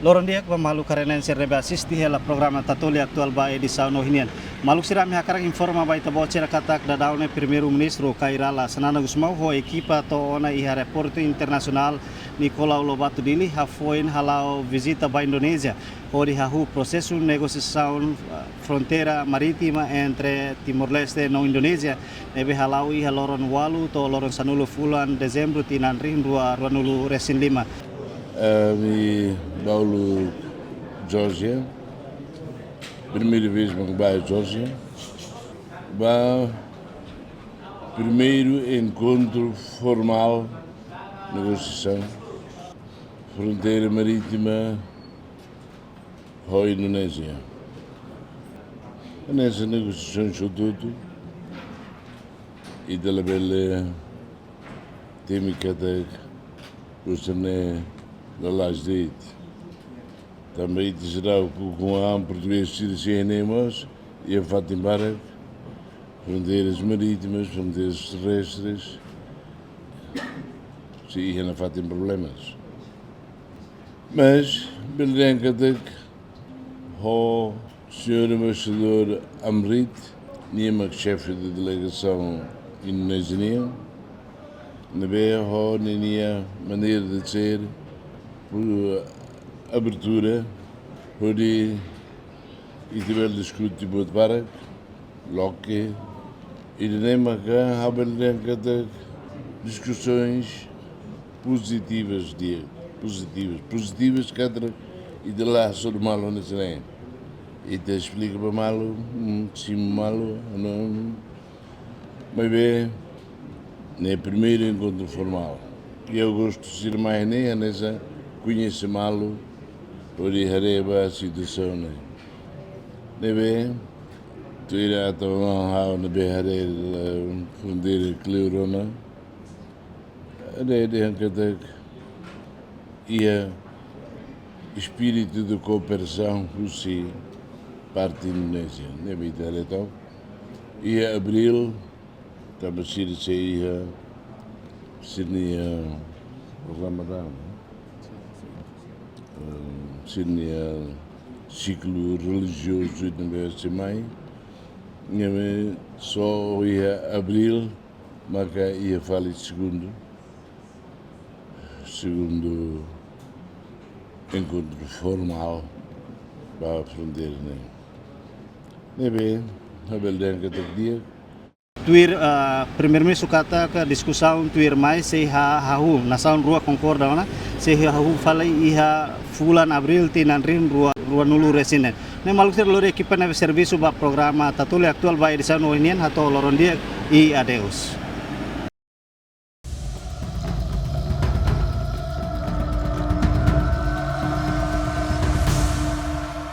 Loron dia que malu karena serve assisti hela programa TATOLI atual ba edição no hinian. Maluk sira me hakarang informa ba ita bocera katak da daune primeiro ministro Kairala sanana gusmau ho equipa to ona iha reporto internacional Nicolau Lobato Dili hafoin halau visita ba Indonésia. Hori hahu processo negosiasaun fronteira marítima entre Timor-Leste no Indonésia. Nebe halau iha loron walu to loron sanulu fulan dezembro tinan rin ruanulu resin 5. Mi Paulo Geórgia, primeira vez que vai a Geórgia, primeiro encontro formal, negociação, fronteira marítima com a Indonésia. Nessa negociação tudo e da bela técnica da gostaria Lalas deit. Também será com a português de Nemos e a Fatimbarak, fronteiras marítimas, fronteiras terrestres, se não fazem problemas. Mas, beleza que o senhor embaixador Abri, chefe de delegação indonésia, na minha maneira de ser, por abertura, por e tiver discutido muito para loque e nem cá há discussões positivas cada e de lá sobre malo nesse nem e te explica para malo sim malo não mas bem nem primeiro encontro formal e eu gosto de ser mais nem nessa conhece malo por irreba a situação né nebe tu irá tomar na beira fronteira cleurona de que ia espírito de cooperação Rússia parte Indonésia nebe então ia abril estava se ia o Ramadã seria ciclo religioso e também só ia abril mas ia falar segundo encontro formal para a fronteira né bem a beleza que dia Tuir primeiro-ministro kata ke diskusão tuir mais se hahu nasaun rua concorda ona se hahu fala iha fulan abril tinan rin rua nulu resinen ne maluk ser lore equipa na serviço ba programa TATOLI atual ba edição no inian hato loron dia e adeus